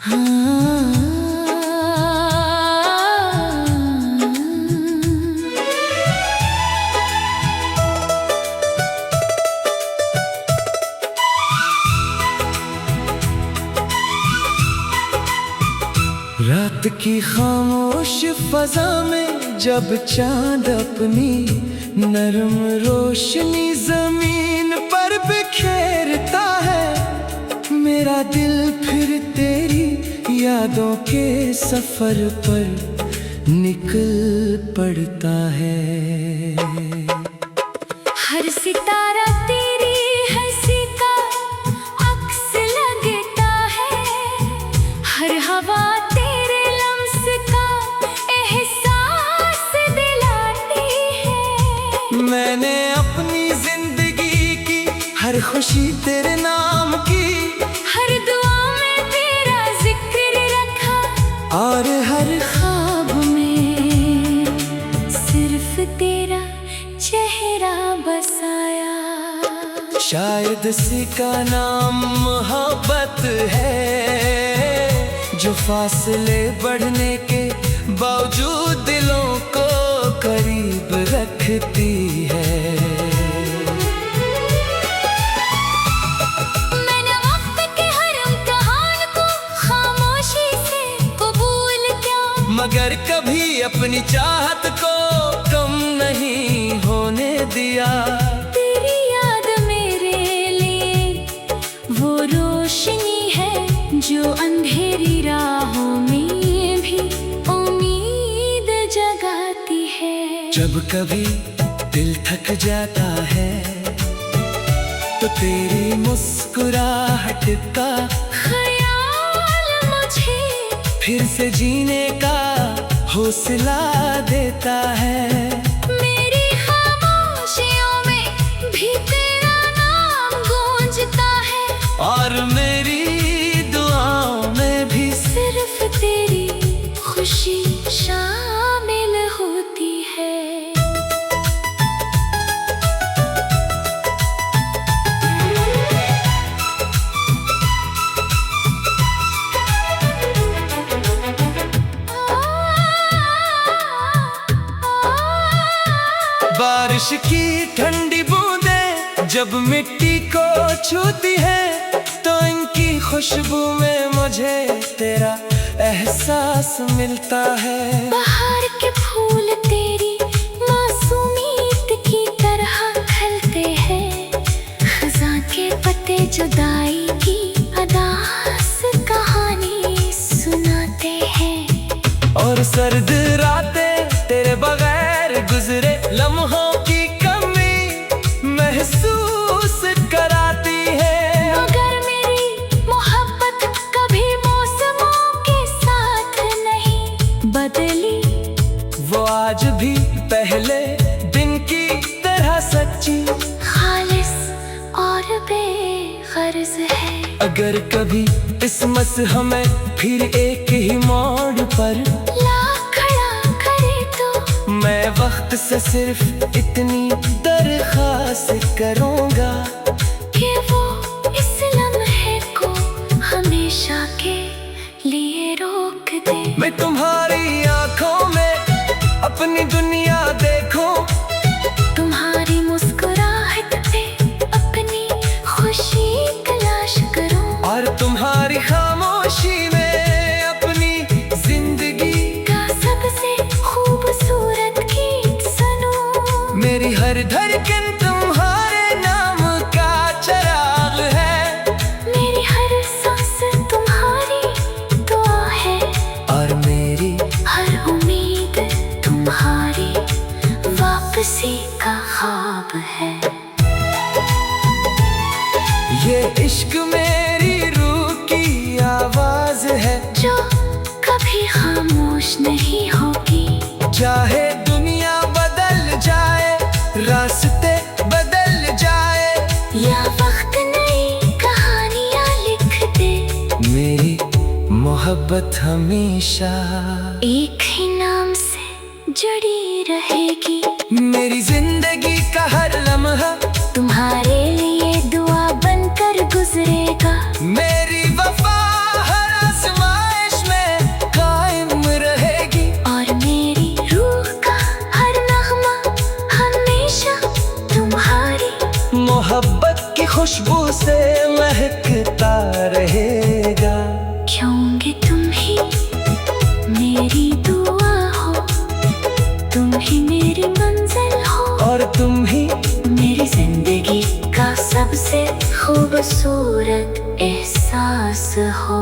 रात की खामोश फजा में जब चांद अपनी नरम रोशनी जमीन पर बिखेरता है, मेरा दिल फिर तेरी यादों के सफर पर निकल पड़ता है। हर सितारा तेरी हंसी का अक्स लगता है, हर हवा तेरे लम्स का एहसास दिलाती है। मैंने अपनी जिंदगी की हर खुशी तेरे नाम की, हर दुआ में तेरा जिक्र रखा और हर ख्वाब में सिर्फ तेरा चेहरा बसाया। शायद इसी का नाम मोहब्बत है, जो फासले बढ़ने के बावजूद दिलों को करीब रखती है। मैंने वक्त के हर इम्तिहान को खामोशी से कबूल किया, मगर कभी अपनी चाहत को कम नहीं होने दिया। तेरी याद मेरे लिए वो रोशनी है जो अंधेरी राहों में भी उम्मीद जगाती है। जब कभी दिल थक जाता है तो तेरी मुस्कुराहट का ख्याल मुझे फिर से जीने का हौसला देता है। मेरी खामोशियों में भी तेरा नाम गूंजता है, और मेरी दुआओं में भी सिर्फ तेरी खुशी शामिल होती है। बारिश की ठंडी बूंदें जब मिट्टी को छूती है, तो इनकी खुशबू में मुझे तेरा एहसास मिलता है। बाहर के फूल तेरी मासूमियत की तरह खिलते हैं, खज़ां के पत्ते जुदाई की अदास कहानी सुनाते हैं। और सर्द रातें तेरे बगैर गुजरे लम्हों की कमी महसूस कराती है। मगर मेरी मोहब्बत कभी मौसमों के साथ नहीं बदली, वो आज भी पहले दिन की तरह सच्ची, खालिस और बेगर्ज है। अगर कभी किस्मत हमें फिर एक ही मोड़ पर ला खड़ा करे तो मैं वक्त से सिर्फ इतनी दरख्वास्त करूंगा कि वो इस लम्हे को हमेशा के लिए रोक दे। मैं तुम्हारी आंखों में अपनी दुनिया देखूं, तुम्हारी मुस्कुराहट पे अपनी खुशी तलाश करूं, और तुम्हारी खामोशी में अपनी जिंदगी का सबसे खूबसूरत गीत सुनूं। मेरी हर धड़कन तुम्हारे नाम का चिराग है, मेरी हर सांस तुम्हारी दुआ है, और मेरी हर उम्मीद तुम्हारी वापसी का ख्वाब है। ये इश्क मेरी रूह की आवाज है, जो कभी खामोश नहीं होगी। चाहे दुनिया बदल जाए, रास्ते बदल जाए, या वक्त नई कहानियां लिख दे, मेरी मोहब्बत हमेशा एक ही नाम से जुड़ी रहेगी। मेरी जिंदगी का हर लम्हा तुम्हारे लिए दुआ बनकर गुजरेगा। मेरी वफा हर आसमां महकता रहेगा। क्योंकि तुम ही मेरी दुआ हो, तुम ही मेरी मंजिल हो, और तुम ही मेरी जिंदगी का सबसे खूबसूरत एहसास हो।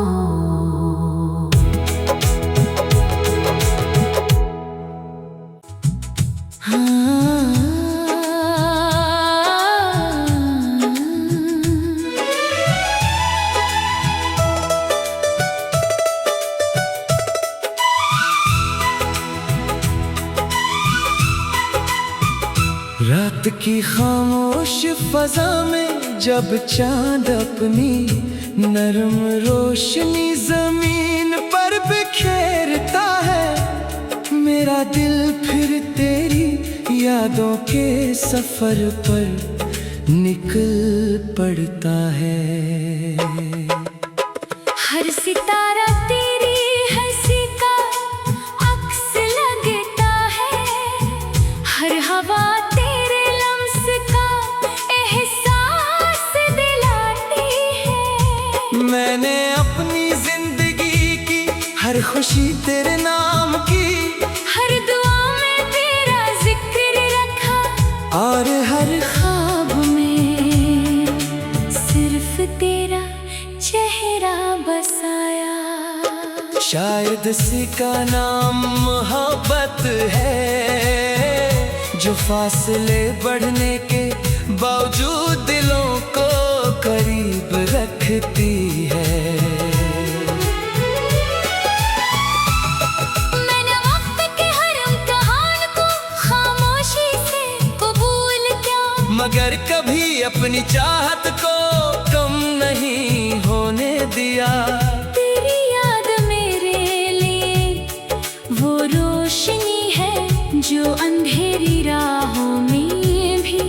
रात की खामोश फजा में जब चांद अपनी नरम रोशनी जमीन पर बिखेरता है, मेरा दिल फिर तेरी यादों के सफर पर निकल पड़ता है। हर सितारा तेरी हंसी का अक्स लगता है, हर हवा तेरे लम्स का एहसास दिलाती है। मैंने अपनी जिंदगी की हर खुशी तेरे नाम की, हर दुआ में तेरा जिक्र रखा, और हर ख्वाब में सिर्फ तेरा चेहरा बसाया। शायद इसी का नाम मोहब्बत है, जो फासले बढ़ने के बावजूद दिलों को करीब रखती है। मैंने वक्त के हर इम्तिहान को खामोशी से कबूल किया, मगर कभी अपनी चाहत को कम नहीं होने दिया। तेरी याद मेरे लिए वो रोशनी है जो अंधेरी राहों में भी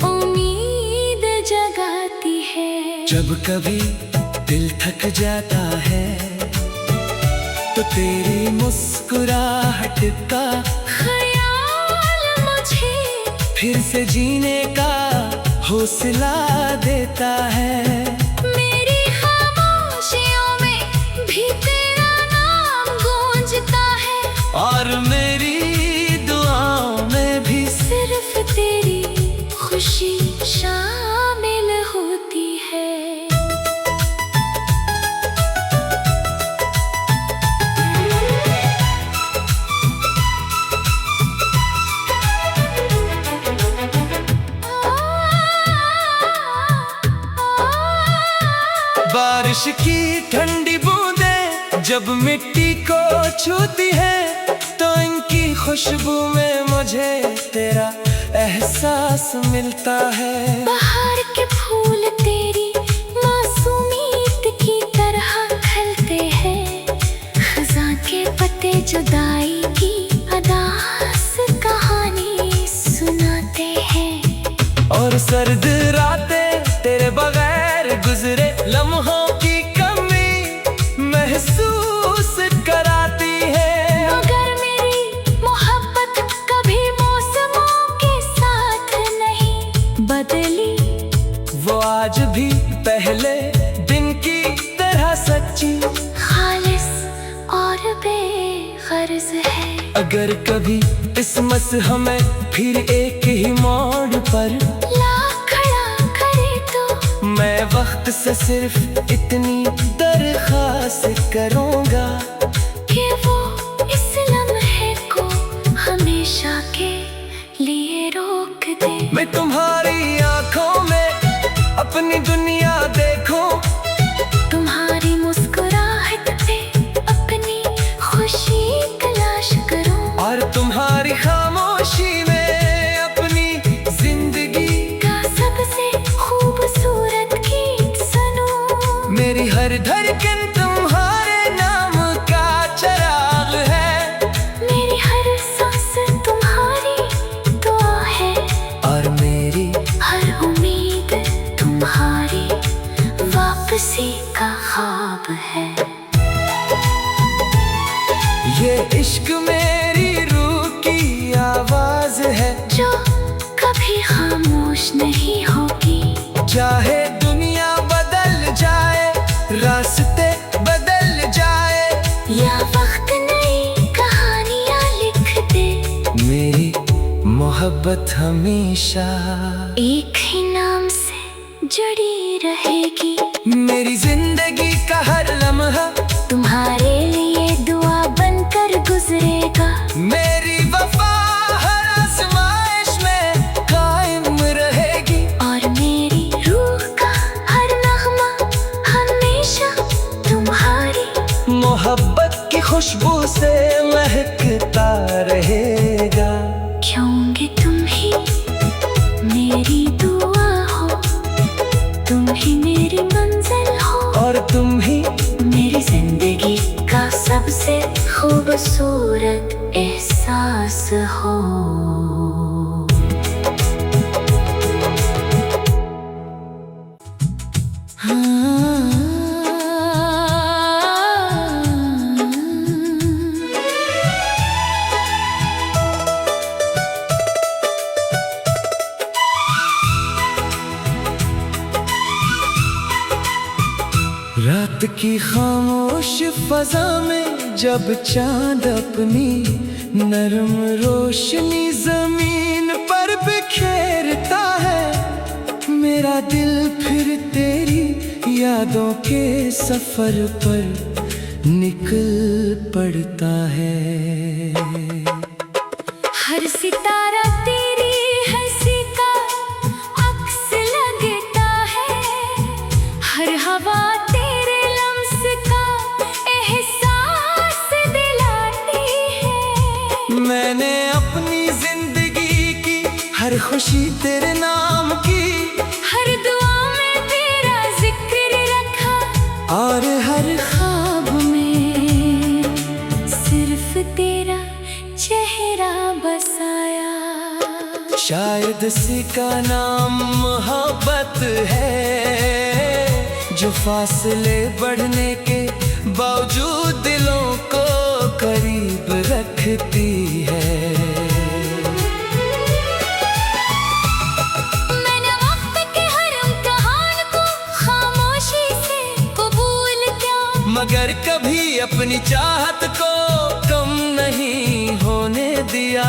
उम्मीद जगाती है। जब कभी दिल थक जाता है तो तेरी मुस्कुराहट का ख्याल मुझे फिर से जीने का हौसला देता है। मेरी खामोशियों में भी तेरा नाम गूंजता है, और मेरी दुआओं में भी सिर्फ तेरी खुशी शामिल होती है। बारिश की ठंडी बूंदें जब मिट्टी को छूती है, तो इनकी खुशबू में मुझे तेरा एहसास मिलता है। बाहर के फूल तेरी मासूमियत की तरह खिलते हैं, खज़ां के पत्ते जुदाई की अदास कहानी सुनाते हैं। और सर्द रातें तेरे बगैर गुजरे लम्हों की कमी महसूस कराती है। मगर मेरी मोहब्बत कभी मौसमों के साथ नहीं बदली, वो आज भी पहले दिन की तरह सच्ची, खालिस और बेगर्ज है। अगर कभी किस्मत हमें फिर एक ही मोड़ पर ला खड़ा करे तो मैं वक्त से सिर्फ इतनी दरख्वास्त करूंगा कि वो इस लम्हे को हमेशा के लिए रोक दे। मैं तुम्हारी आंखों में अपनी दुनिया देखूं, तुम्हारी मुस्कुराहट पे अपनी खुशी तलाश करूं, और तुम्हारी खामोशी में अपनी जिंदगी का सबसे खूबसूरत गीत सुनूं। मेरी हर धड़कन तुम्हारे नाम का चिराग है, मेरी हर सांस तुम्हारी दुआ है, और मेरी हर उम्मीद तुम्हारी वापसी का ख्वाब है। ये इश्क मेरी रूह की आवाज है, जो कभी खामोश नहीं होगी। चाहे दुनिया बदल या वक्त नई कहानियां लिख दे। मेरी मोहब्बत हमेशा एक ही नाम से जुड़ी रहेगी। मेरी जिंदगी का हर लम्हा तुम्हारे लिए दुआ बनकर गुजरेगा। मेरी वफा हर आजमाइश में कायम रहेगी। और मेरी रूह का हर नगमा हमेशा तुम्हारी मोहब्बत की खुशबू से महकता रहेगा। क्योंकि तुम ही मेरी दुआ हो, तुम ही मेरी मंजिल हो, और तुम ही मेरी जिंदगी का सबसे खूबसूरत एहसास हो। रात की खामोश फजा में जब चांद अपनी नरम रोशनी जमीन पर बिखेरता है, मेरा दिल फिर तेरी यादों के सफर पर निकल पड़ता है। हर सितारा तेरी हंसी का अक्स लगता है, हर हवा तेरे लम्स का एहसास दिलाती है। मैंने अपनी जिंदगी की हर खुशी तेरे नाम की, हर दुआ में तेरा जिक्र रखा, और हर ख्वाब में सिर्फ तेरा चेहरा बसाया। शायद इसी का नाम मोहब्बत है, जो फासले बढ़ने के बावजूद दिलों को करीब रखती है। मैंने वक्त के हर इम्तिहान को खामोशी से कबूल किया, मगर कभी अपनी चाहत को कम नहीं होने दिया।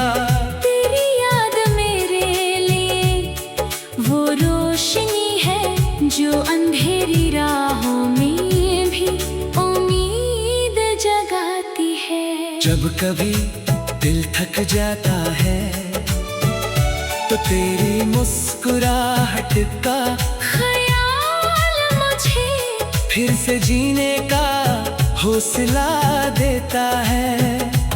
तेरी याद मेरे लिए वो रोशनी है जो अंधेरी राहों में भी उम्मीद जगाती है। जब कभी दिल थक जाता है तो तेरी मुस्कुराहट का ख्याल मुझे फिर से जीने का हौसला देता है।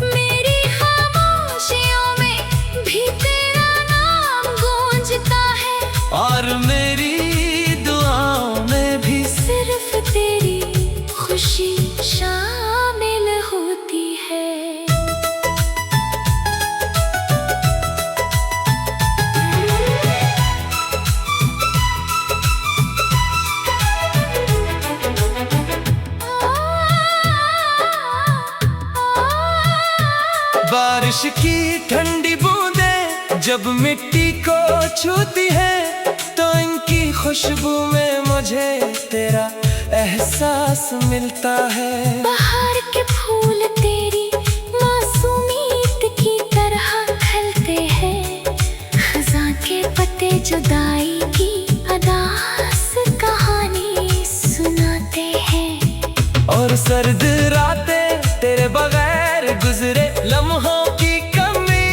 मेरी खामोशियों में भी तेरा नाम गूंजता है, और मेरी दुआओं में भी सिर्फ तेरी खुशी शामिल होती है। बारिश की ठंडी बूंदें जब मिट्टी को छूती है, तो इनकी खुशबू में मुझे तेरा एहसास मिलता है। बाहर के फूल तेरी मासूमियत की तरह खिलते हैं, खज़ां के पत्ते जुदाई की अदास कहानी सुनाते हैं। और सर्द रातें तेरे बगैर गुजरे लम्हों की कमी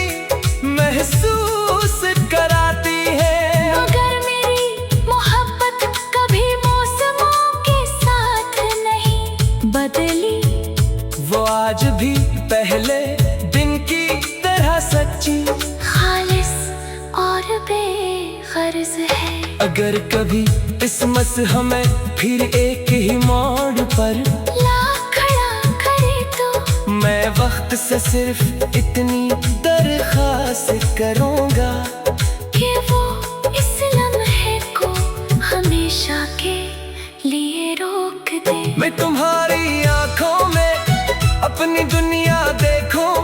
महसूस कराती है। मगर मेरी मोहब्बत कभी मौसमों के साथ नहीं बदली, वो आज भी पहले दिन की तरह सच्ची, खालिस और बेगर्ज है। अगर कभी किस्मत हमें फिर एक ही मोड़ पर ला खड़ा करे तो मैं वक्त से सिर्फ इतनी दरख्वास्त करूंगा कि वो इस लम्हे को हमेशा के लिए रोक दे। मैं तुम्हारी आंखों में अपनी दुनिया देखूं,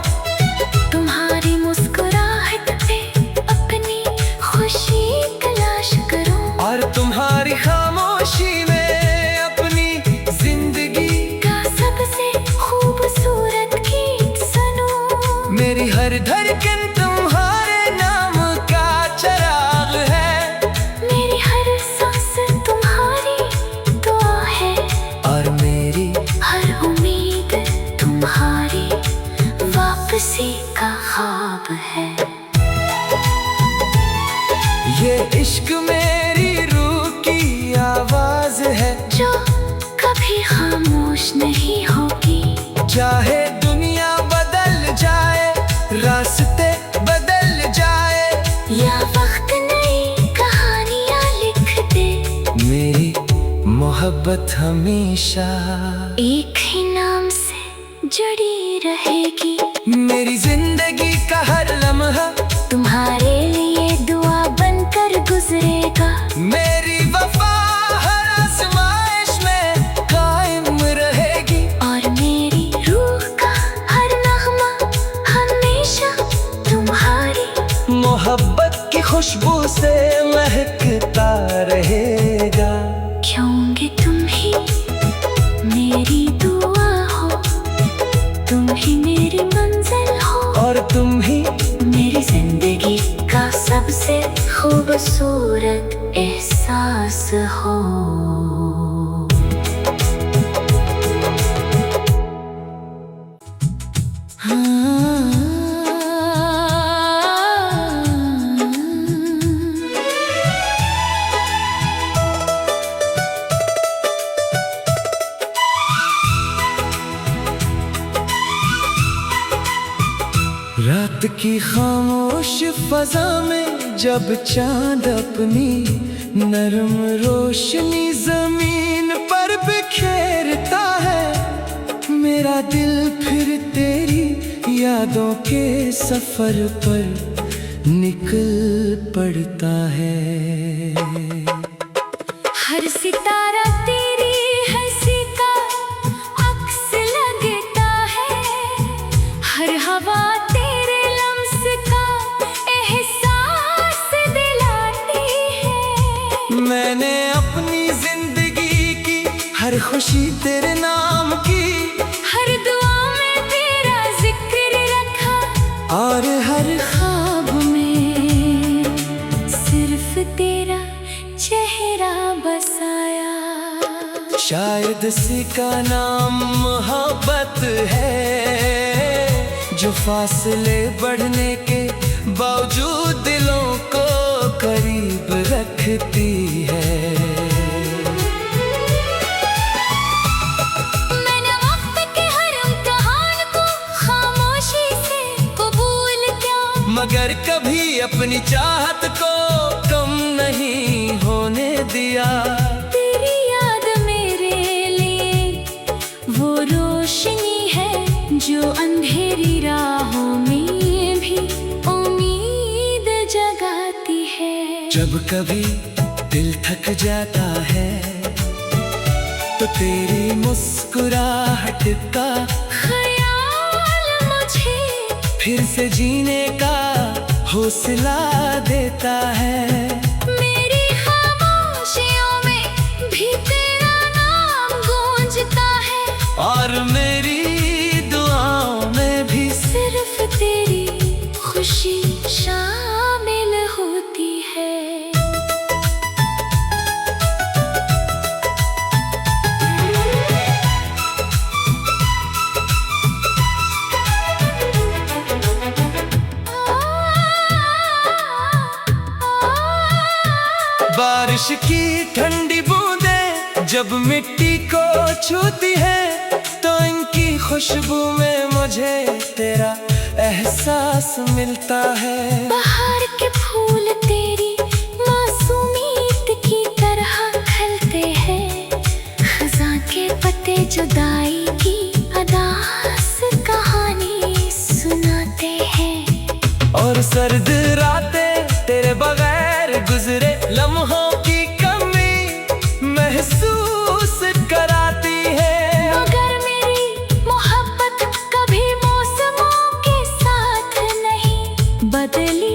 तुम्हारी मुस्कुराहट पे अपनी खुशी तलाश करूं, और तुम्हारी खामोशी में अपनी जिंदगी का सबसे खूबसूरत हर धड़कन तुम्हारे नाम का चिराग है। मेरी हर सांस तुम्हारी दुआ है, और मेरी हर उम्मीद तुम्हारी वापसी का ख्वाब है। ये इश्क मेरी रूह की आवाज है, जो कभी खामोश नहीं होगी। चाहे दुनिया बदल जाए, रास्ते बदल जाए, या वक्त नई कहानियां लिख दे, मेरी मोहब्बत हमेशा एक ही नाम से जुड़ी रहेगी। मेरी जिंदगी का हर लम्हा तुम्हारे लिए दुआ बनकर गुजरेगा। मेरी वफा हर आजमाइश में कायम रहेगी। और मेरी रूह का हर नगमा हमेशा तुम्हारी मोहब्बत की खुशबू से महकता रहेगा। क्योंकि तुम ही मेरी दुआ हो, तुम ही मेरी मंजिल हो, और तुम ही मेरी जिंदगी का सबसे खूबसूरत एहसास हो। रात की खामोश फजा में जब चांद अपनी नरम रोशनी जमीन पर बिखेरता है, मेरा दिल फिर तेरी यादों के सफर पर निकल पड़ता है। हर सितारा तेरी हंसी का अक्स लगता है, हर हवा तेरे लम्स का एहसास दिलाती है। मैंने अपनी जिंदगी की हर खुशी तेरे नाम की, हर दुआ में तेरा जिक्र रखा, और हर ख्वाब में सिर्फ तेरा चेहरा बसाया। शायद इसी का नाम मोहब्बत है, जो फासले बढ़ने के बावजूद दिलों को करीब रखती है। मैंने वक्त के हर इम्तिहान को खामोशी से कबूल किया, मगर कभी अपनी चाहत को कम नहीं होने दिया। तेरी याद मेरे लिए वो रोशनी है जो अंधेरी राहों में भी उम्मीद जगाती है। जब कभी दिल थक जाता है, तो तेरी मुस्कुराहट का ख्याल मुझे फिर से जीने का हौसला देता है। मेरी खामोशियों में भी तेरा नाम गूंजता है, और मेरी दुआओं में भी सिर्फ तेरी खुशी शामिल होती है। बारिश की ठंडी बूंदें जब मिट्टी को छूती है, तो इनकी खुशबू में मुझे तेरा एहसास मिलता है। बाहर के फूल तेरी मासूमियत की तरह खिलते हैं, खज़ां के पत्ते जुदाई की अदास कहानी सुनाते हैं। और सर्द रातें तेरे बगैर गुजरे लम्हों की कमी महसूस कराती है। मगर मेरी मोहब्बत कभी मौसमों के साथ नहीं बदली